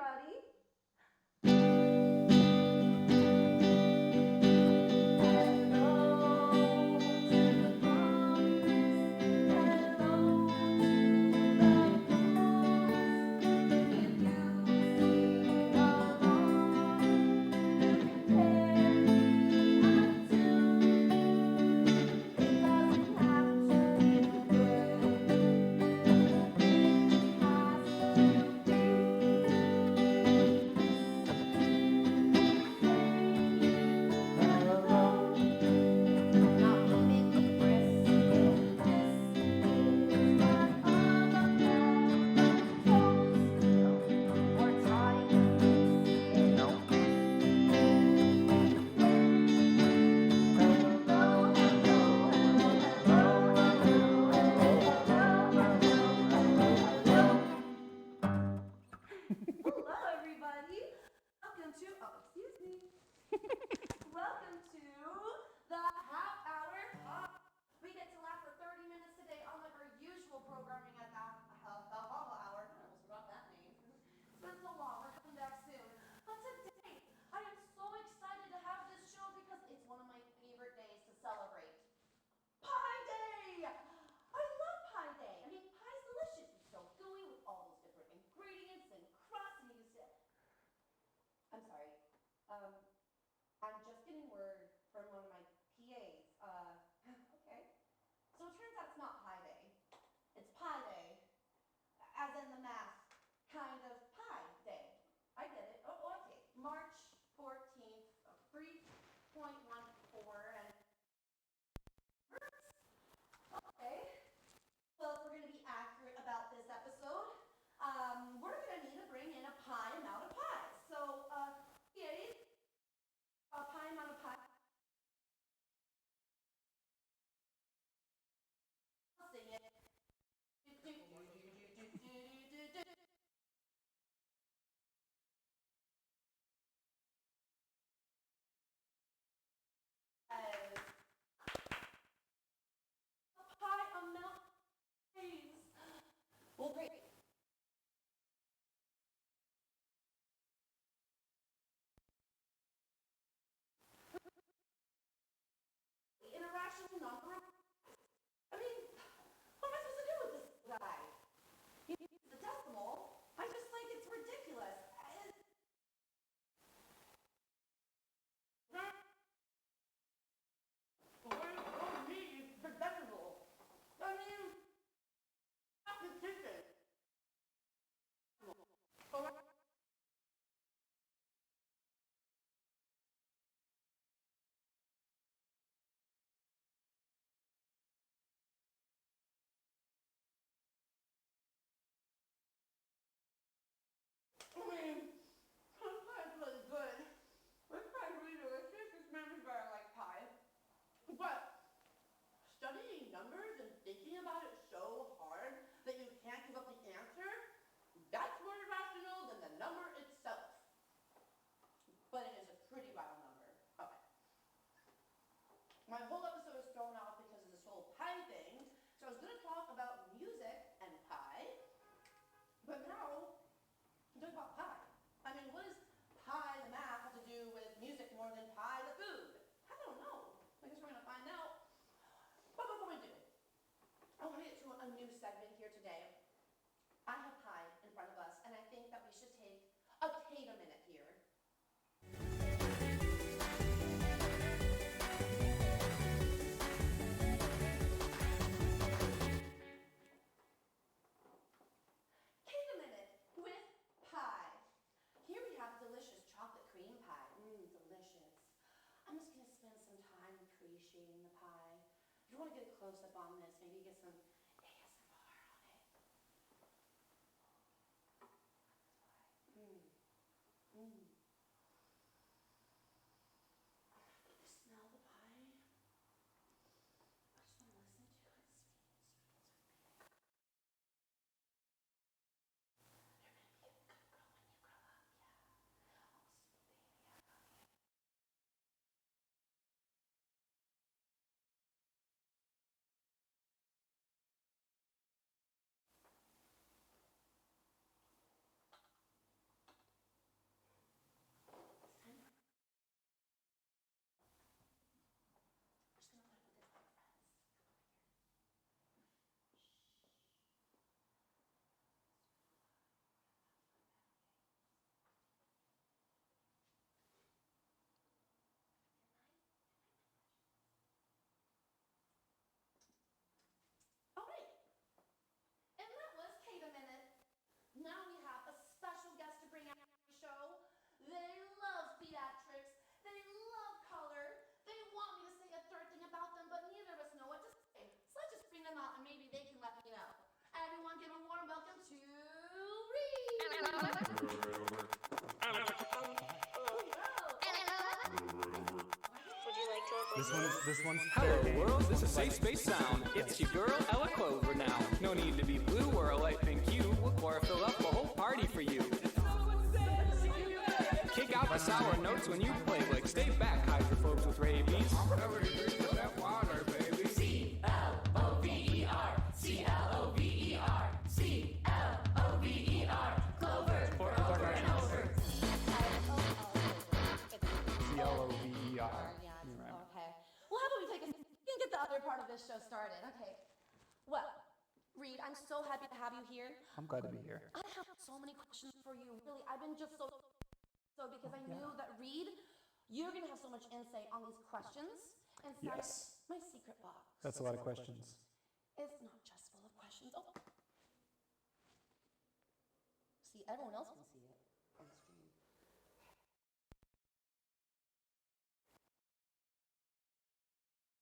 everybody. Hello, everybody. Welcome to, excuse me. Welcome to the half hour. We get to laugh for 30 minutes today, unlike our usual programming at the hour. I almost forgot that name. It's been so long. We're coming back soon. But today, I am so excited to have this show because it's one of my favorite days to celebrate. Pie Day! I love Pie Day. I mean, pie's delicious. It's so gooey with all those different ingredients and crust, and you just I'm sorry. Um, I'm just getting word from one of my PAs. Okay. So it turns out it's not Pie Day. It's Pie Day, as in the math kind of pie day. I get it. Oh, okay. March 14th, 3.14, and okay. Well, if we're going to be accurate about this episode, we're going to need to bring in a pie amount of pies. So, PAs, a pie amount of pie. I'll sing it. A pie amount of pies. Well, great. An irrational number. I mean, what am I supposed to do with this guy? He uses the decimal. I just think it's ridiculous. What do you mean the decimal? I mean, competition. I mean, this pie is really good. This pie is really delicious. This man is very like pie. But studying numbers and thinking about it so hard that you can't give up the answer, that's more irrational than the number itself. But it is a pretty wild number. Okay. My whole episode was thrown off because of this whole pie thing. So I was going to talk about music and pie. But now, I'm talking about pie. I mean, what does pie the math have to do with music more than pie the food? I don't know. I guess we're going to find out. But before we do, I want to get to a new segment here today. I have pie in front of us, and I think that we should take a Kate a minute here. Kate a minute with pie. Here we have delicious chocolate cream pie. Delicious. I'm just going to spend some time appreciating the pie. If you want to get a close up on this, maybe get some ASMR on it. Mmm. This one's Hello world, this is Safe Space Sound. It's your girl Ella Clover now. No need to be blue or a light pink hue. We'll chlorophyll up the whole party for you. Kick out the sour notes when you play, like stay back, hydrophobes with rabies. Nobody drinks that water, baby. C-L-O-V-E-R, C-L-O-V-E-R, C-L-O-V-E-R, Clover, over and over. C-L-O-V-E-R. Yeah, okay. Well, how about we take a and get the other part of this show started? Okay. Well, Reed, I'm so happy to have you here. I'm glad to be here. I have so many questions for you. Really, I've been just so because I knew that Reed, you're gonna have so much insight on these questions inside Yes. my secret box. That's a lot of questions. It's not just full of questions. Oh. See, everyone else can see it on the screen.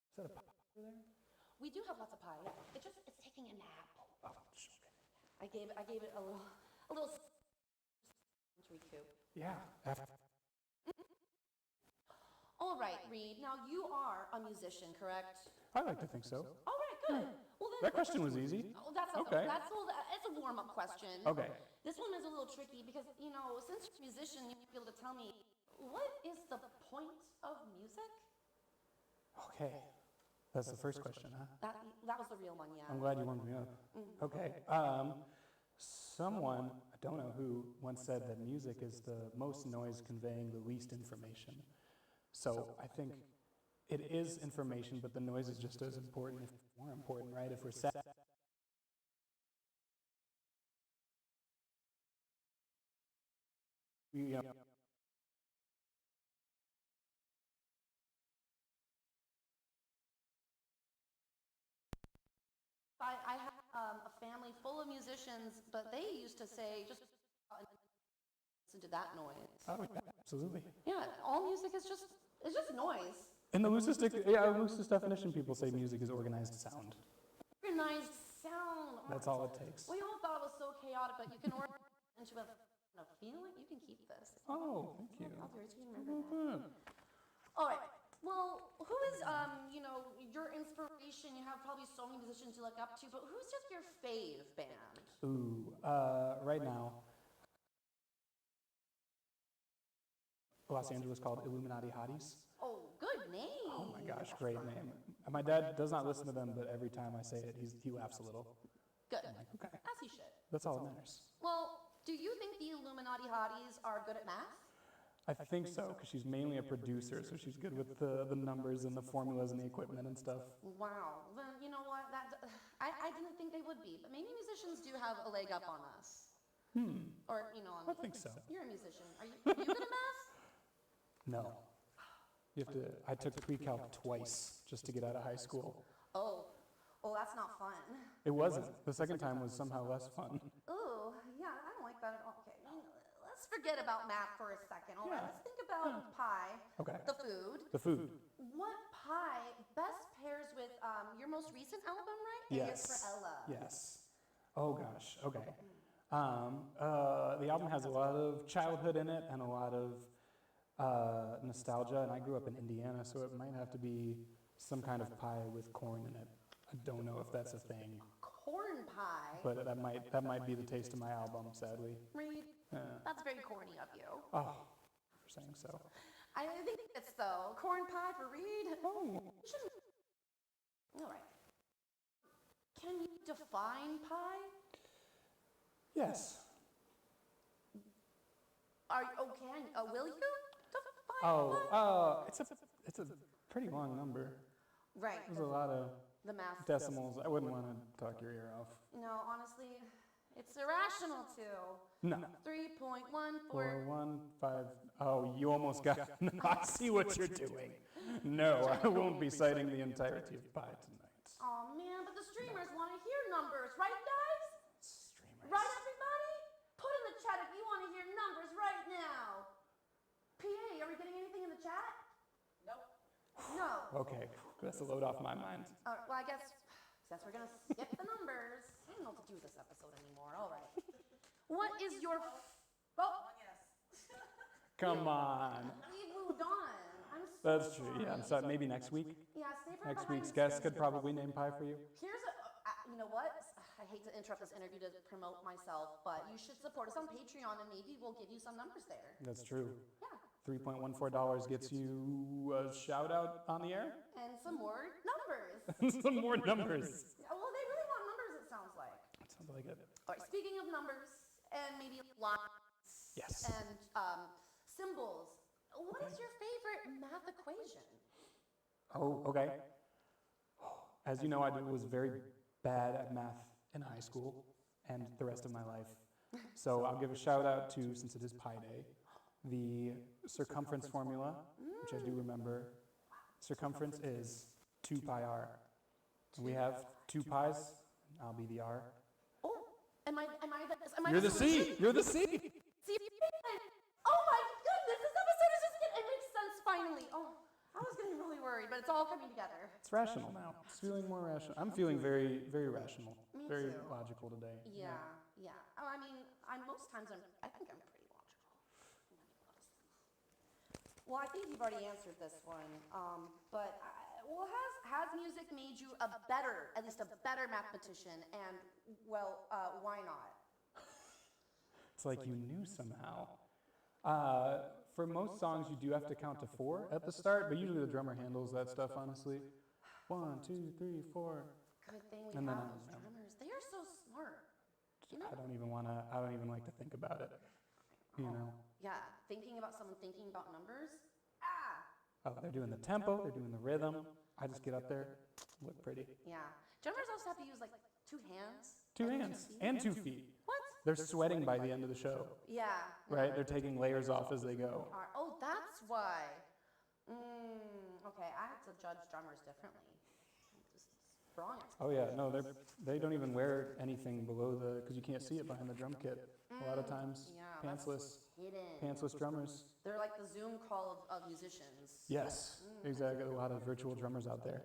Is that a pop over there? We do have lots of pie. Yeah. It's taking a nap. Oh, sure. I gave it a little to recoup. Yeah. After. All right, Reed. Now you are a musician, correct? I like to think so. All right, good. Well then. That question was easy. Oh, that's Okay. It's a warm-up question. Okay. This one is a little tricky because since you're a musician, you might be able to tell me what is the point of music? Okay. That's the first question, huh? That was the real one, yeah. I'm glad you warmed me up. Okay. Someone, I don't know who, once said that music is the most noise conveying the least information. So I think it is information, but the noise is just as important, if more important, right? If we're sad. I have a family full of musicians, but they used to say just listen to that noise. Oh, yeah, absolutely. Yeah, all music is just noise. In the loosest definition, people say music is organized sound. Organized sound. That's all it takes. We all thought it was so chaotic, but you can organize it into a feeling. You can keep this. Oh, thank you. I'll do it. You can remember that. All right. Well, who is your inspiration? You have probably so many musicians you look up to, but who's just your fave band? Ooh, right now, Los Angeles called Illuminati Hotties. Oh, good name. Oh my gosh, great name. My dad does not listen to them, but every time I say it, he laughs a little. Good. I'm like, okay, As he should. that's all that matters. Well, do you think the Illuminati Hotties are good at math? I think so, because she's mainly a producer, so she's good with the numbers and the formulas and the equipment and stuff. Wow. Then you know what? I didn't think they would be, but maybe musicians do have a leg up on us. Or on I think so. You're a musician. Are you good at math? No. I took pre-calc twice just to get out of high school. Oh, that's not fun. It wasn't. The second time was somehow less fun. Oh, yeah, I don't like that at all. Okay, let's forget about math for a second. All right, Yeah. let's think about pie. Okay. The food. The food. What pie best pairs with your most recent album, right? Yes. A for Ella. Yes. Oh gosh. Okay. The album has a lot of childhood in it and a lot of nostalgia, and I grew up in Indiana, so it might have to be some kind of pie with corn in it. I don't know if that's a thing, Corn pie. but that might be the taste of my album, sadly. Reed, Yeah. that's very corny of you. Oh, for saying so. I think it's though. Corn pie for Reed. Oh. You shouldn't. All right. Can you define pie? Yes. Are you okay? Will you define pie? Oh, it's a pretty long number. Right. There's a lot of The math. decimals. I wouldn't want to talk your ear off. No, honestly, it's irrational too. No. 3.14. 415. Oh, you almost got. No, I see what you're doing. No, I won't be citing the entirety of pie tonight. Oh man, but the streamers want to hear numbers, right, guys? Streamers. Right, everybody? Put in the chat if you want to hear numbers right now. PA, are we getting anything in the chat? Nope. No. Okay, that's a load off my mind. Well, I guess we're gonna skip the numbers. I don't know what to do with this episode anymore. All right. What is your? Oh, Come on. We moved on. I'm so That's true. sorry. Yeah, so maybe next week. Yeah, stay for Next behind week's the guest scenes. could probably name pie for you. Here's a, you know what? I hate to interrupt this interview to promote myself, but you should support us on Patreon and maybe we'll give you some numbers there. That's true. Yeah. $3.14 gets you a shout out on the air. And some more numbers. Some more numbers. Well, they really want numbers, it sounds like. That sounds like it. All right, speaking of numbers and maybe lines Yes. and symbols, what is your favorite math equation? Oh, okay. As you know, I was very bad at math in high school and the rest of my life. So I'll give a shout out to, since it is Pi Day, the circumference formula, which I do remember. Circumference is 2 pi r. We have 2 pi's. I'll be the r. Oh, am I You're the solution? C. You're the C. See, oh my goodness, this episode is just it makes sense finally. Oh, I was getting really worried, but it's all coming together. It's rational now. It's feeling more rational. I'm feeling very, very rational. Me Very too. logical today. Yeah. Oh, I mean, most times I think I'm pretty logical. Well, I think you've already answered this one. But has music made you at least a better mathematician? And well, why not? It's like you knew somehow. For most songs, you do have to count to 4 at the start, but usually the drummer handles that stuff, honestly. 1, 2, 3, 4. Good thing we And then have I'm- those drummers. They are so smart. You know? I don't even like to think about it. You know? Yeah, thinking about someone thinking about numbers. Oh, they're doing the tempo, they're doing the rhythm. I just get up there, look pretty. Yeah. Drummers also have to use like 2 hands. 2 and hands feet. and 2 feet. What? They're sweating by the end of the show, Yeah. right? They're taking layers off as they go. Oh, that's why. Okay, I have to judge drummers differently. Just wrong. Oh yeah, no, they don't even wear anything below because you can't see it behind the drum kit. A lot of times, Yeah, that's pantsless hidden. drummers. They're like the Zoom call of musicians. Yes, exactly. A lot of virtual drummers out there.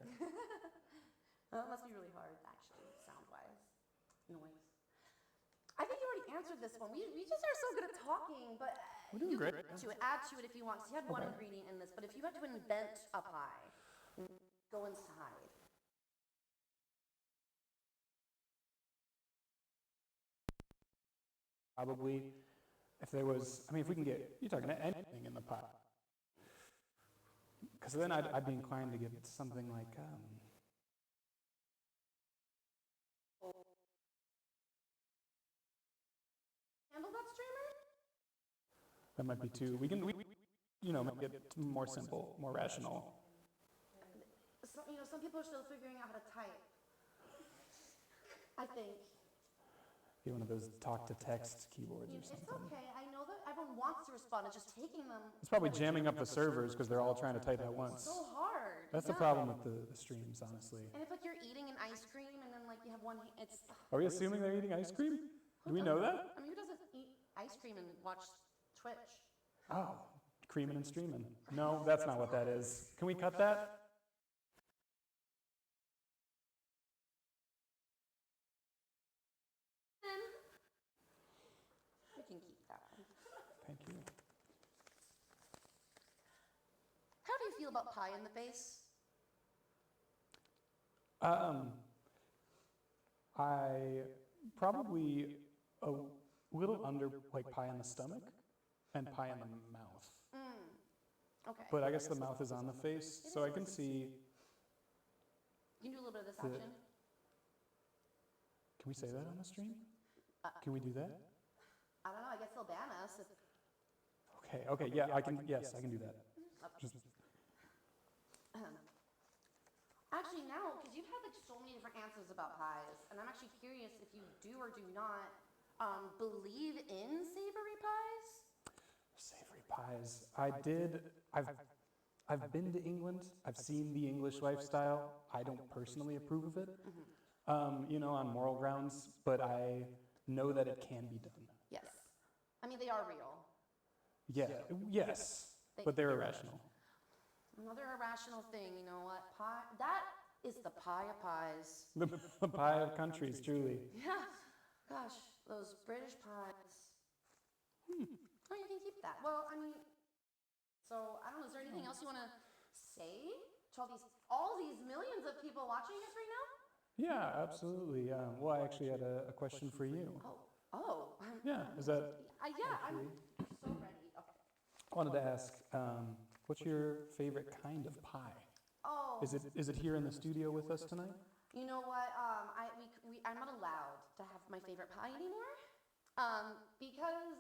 That must be really hard, actually, sound-wise. Noise. I think you already answered this one. We just are so good at talking, but We're doing you great. can add to it if you want. So you had one Okay. ingredient in this, but if you had to invent a pie, go inside. Probably, if we can get, you're talking anything in the pot. Because then I'd be inclined to get something like, Handle that, streamer? that might be too, we might get more simple, more rational. Some people are still figuring out how to type. I think. Be one of those talk-to-text keyboards or It's something. okay. I know that everyone wants to respond. It's just taking them It's probably jamming up the servers because they're all trying to type at once. so hard. That's the Yeah. problem with the streams, honestly. And if like you're eating an ice cream and then like you have one, it's. Are we assuming they're eating ice cream? Do we know that? I mean, who doesn't eat ice cream and watch Twitch? Oh, creaming and streaming. No, that's not what that is. Can we cut that? We can keep that one. Thank you. How do you feel about pie in the face? I probably a little under like pie in the stomach and pie in the mouth. Okay. But I guess the mouth is on the face, so I can see. You can do a little bit of this the- action. Can we say that on the stream? Can we do that? I don't know. I guess they'll ban us. Okay, yeah, I can. Yes, I can do that. Just Actually, now, because you've had like so many different answers about pies, and I'm actually curious if you do or do not believe in savory pies. savory pies. I've been to England. I've seen the English lifestyle. I don't personally approve of it, on moral grounds, but I know that it can be done. Yes. I mean, they are real. Yeah, yes, but they're irrational. Another irrational thing, you know what? Pie, that is the pie of pies. The pie of countries, truly. Yeah. Gosh, those British pies. Oh, you can keep that. Well, I mean, anything else you want to say to all these millions of people watching us right now? Yeah, absolutely. Well, I actually had a question for you. Oh. Yeah, is that? Yeah, I'm okay? so ready. Okay. I wanted to ask, what's your favorite kind of pie? Oh. Is it here in the studio with us tonight? You know what? I'm not allowed to have my favorite pie anymore. Because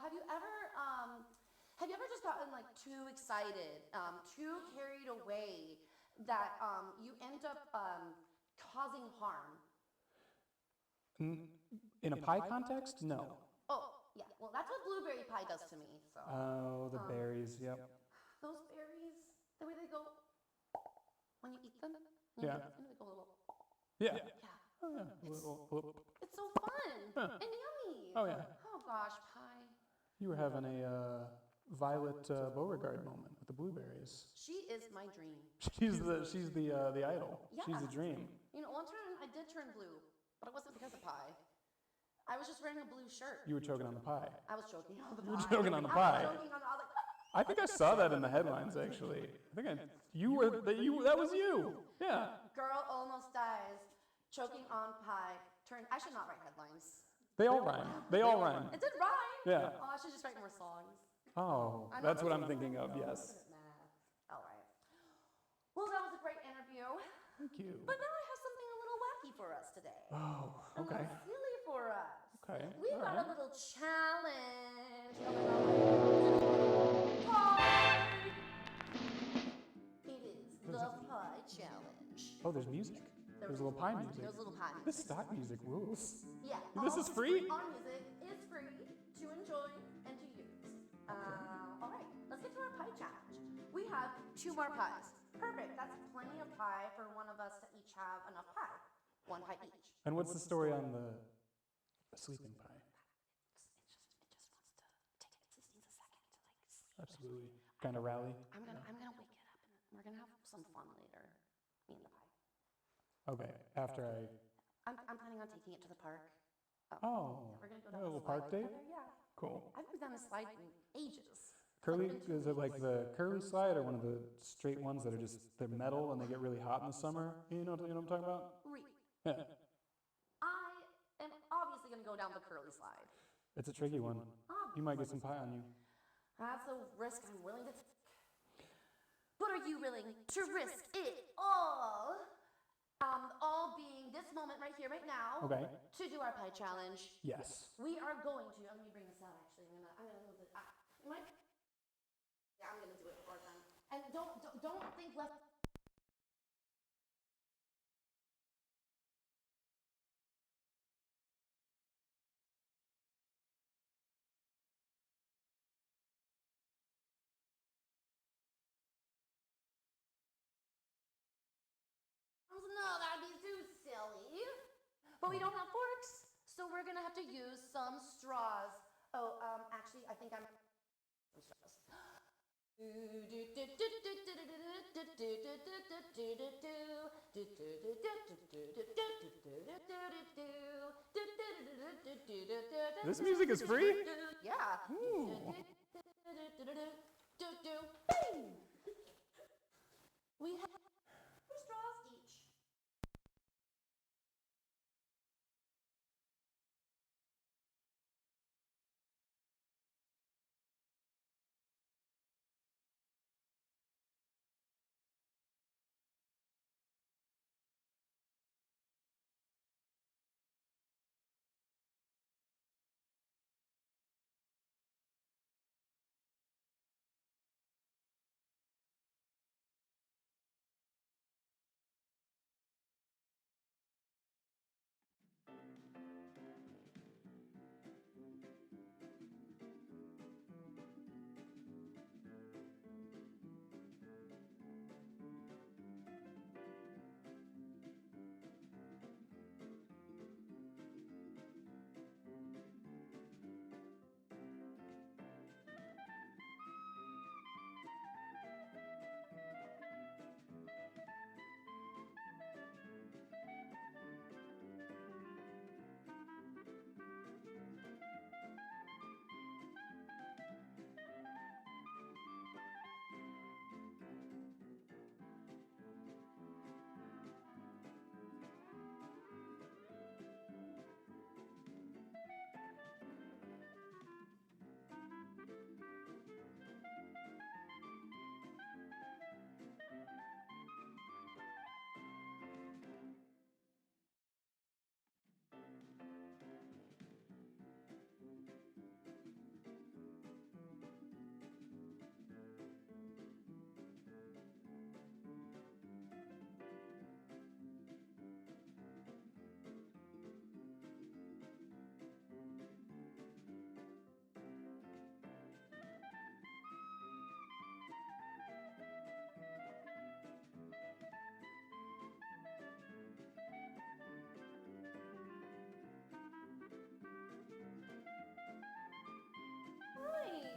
have you ever just gotten like too excited, too carried away that you end up causing harm? In a pie context? No. Oh, yeah. Well, that's what blueberry pie does to me. So. Oh, the berries, yep. Those berries, the way they go when you eat them. Yeah. They go a little. Yeah. Yeah. Oh, yeah. It's so fun and yummy. Oh, yeah. Oh gosh, pie. You were having a Violet Beauregard moment with the blueberries. She is my dream. She's the idol. Yeah. She's the dream. One turn I did turn blue, but it wasn't because of pie. I was just wearing a blue shirt. You were choking on the pie. I was choking on the pie. You were choking on the pie. I was choking on the. I was like. I think I saw that in the headlines actually. That was you. Yeah. Girl almost dies choking on pie. I should not write headlines. They all rhyme. They all rhyme. It did rhyme. Yeah. Oh, I should just write more songs. Oh, that's what I'm thinking of, yes. Math. All right. Well, that was a great interview. Thank you. But now I have something a little wacky for us today. Oh, okay. A little silly for us. Okay. We all got right. a little challenge going on. It is the pie challenge. Oh, there's music. There's a little pie music. There's a little pie music. This stock music rules. Yeah. This is free? Our music is free to enjoy and to use. All right, let's get to our pie challenge. We have 2 more pies. Perfect. That's plenty of pie for one of us to each have enough pie. 1 pie each. And what's the story on the sleeping pie? It just wants to take it. It just needs a second to sleep. Absolutely. Kind of rally. I'm gonna wake it up and we're gonna have some fun later. Me and the pie. Okay, after I'm planning on taking it to the park. Oh, We're gonna go a down little the slide park date? together, yeah. Cool. I haven't done a slide in ages. Curly, is it like the curly slide or one of the straight ones that are just, they're metal and they get really hot in the summer? You know what I'm talking about? Yeah. I am obviously gonna go down the curly slide. It's a tricky one. You might get some pie on you. That's a risk I'm willing to take. But are you willing to risk it all? All being this moment right here, right now. Okay. To do our pie challenge. Yes. We are going to. Let me bring this out. Actually, I'm gonna move it. Yeah, I'm gonna do it for them. And don't think left. No, that'd be too silly. But we don't have forks, so we're gonna have to use some straws. Oh, actually, I think I'm some straws. This music is free? Yeah. Ooh. We have 2 straws each.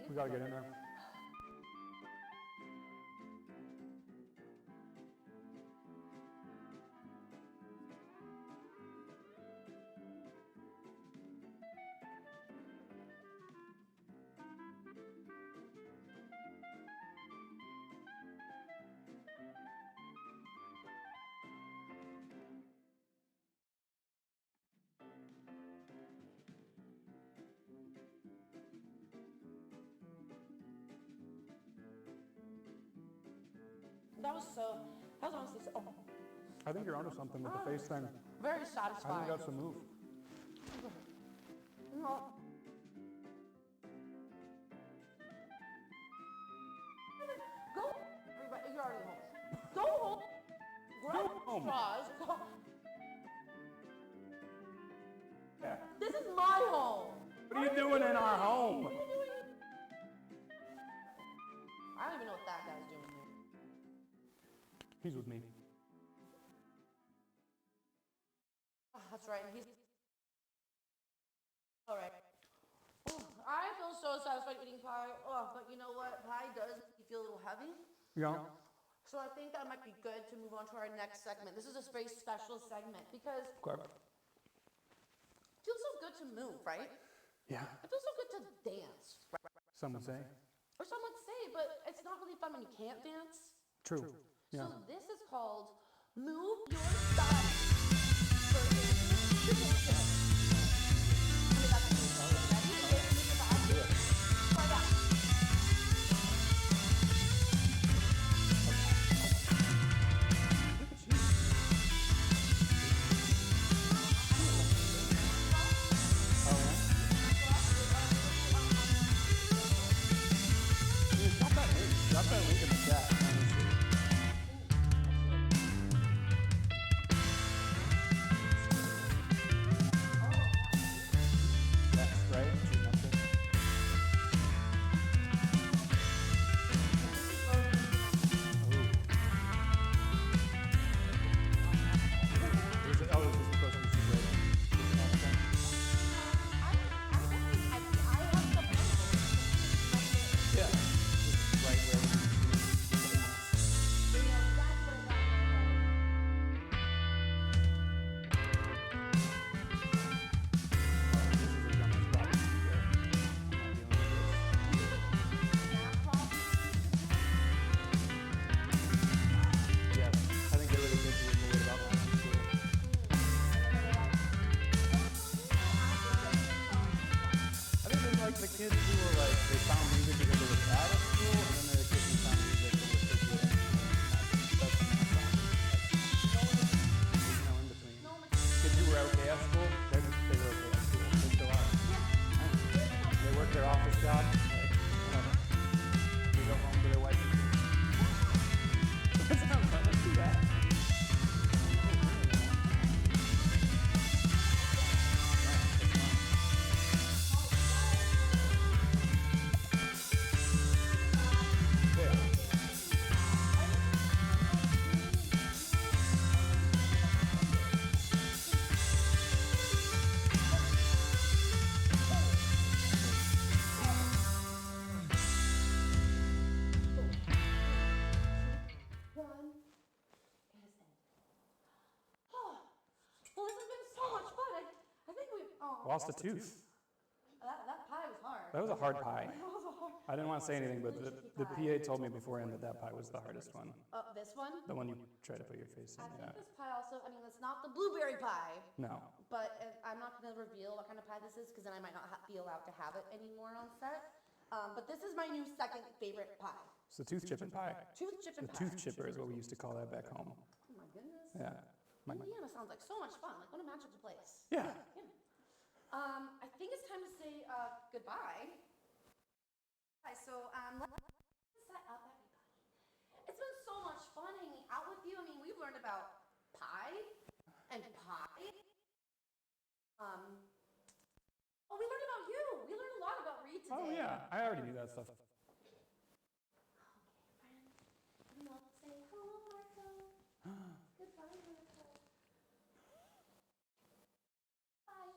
We gotta get in there. That was honestly so, I think you're onto something with the face thing. very I think satisfying. that's the move. No. Go, everybody, you're already home. Go home. Grab home. straws. Yeah. This is my home. What are you doing in our home? What are you doing? I don't even know what that guy's doing here. He's with me. Oh, that's right. He's all right. Oh, I feel so satisfied eating pie. Oh, but you know what? Pie does make you feel a little heavy. Yeah. So I think that might be good to move on to our next segment. This is a very special segment because it Okay. feels so good to move, right? Yeah. It feels so good to dance. Some would say. Or some would say, but it's not really fun when you can't dance. True. Yeah. So this is called Move Your Body. For dancing to dancing. I mean, that's what it's called. Ready? Okay, move your body. Try that. Drop that link in the chat. That's right. The kids who were like, they found music because it was bad at school, and then there are kids who found music that was so good. That's not fun. There's no in between. Kids who were okay at school, they were okay at school. They still are. They work their office job, like, whatever. They go home to their wife and kids. That's not fun, let's do that. Well, this has been so much fun. I think we. Oh, Lost a tooth. that pie was hard. That was a hard pie. That was a hard. I didn't want to say anything, but the PA told me beforehand that that pie was the hardest one. This one. The one you try to put your face in, I yeah. think this pie also. I mean, it's not the blueberry pie, No. but I'm not going to reveal what kind of pie this is because then I might not be allowed to have it anymore on set. But this is my new second favorite pie. It's the tooth chipping pie. Tooth chipping The pie. tooth chipper is what we used to call that back home. Oh my goodness. Yeah. Indiana sounds like so much fun. Like what a magical place. Yeah. Yeah. I think it's time to say goodbye. Hi, so let's set up everybody. It's been so much fun hanging out with you. I mean, we've learned about pie and pie. Oh, we learned about you. We learned a lot about Reed today. Oh, yeah. I already knew that stuff. Okay, friends. Let's say hello, Marco. Goodbye, Marco. Bye. Oh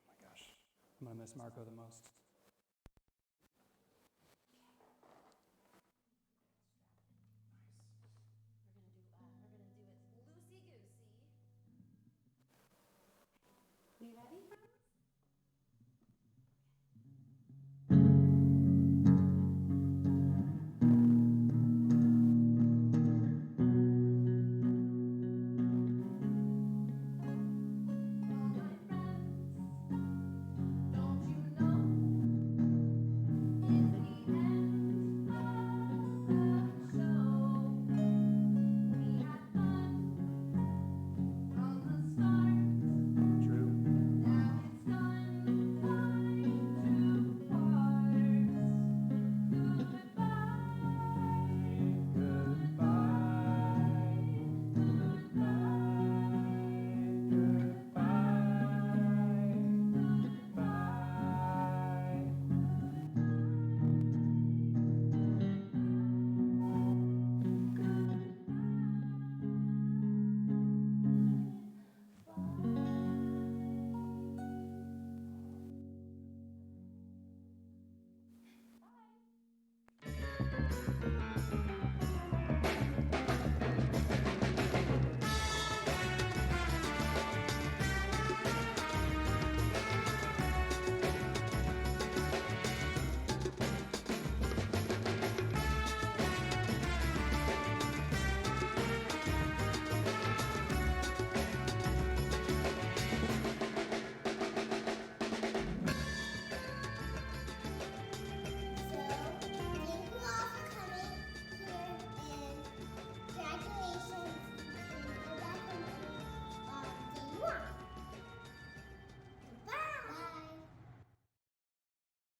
my gosh. I'm going to miss Marco the most.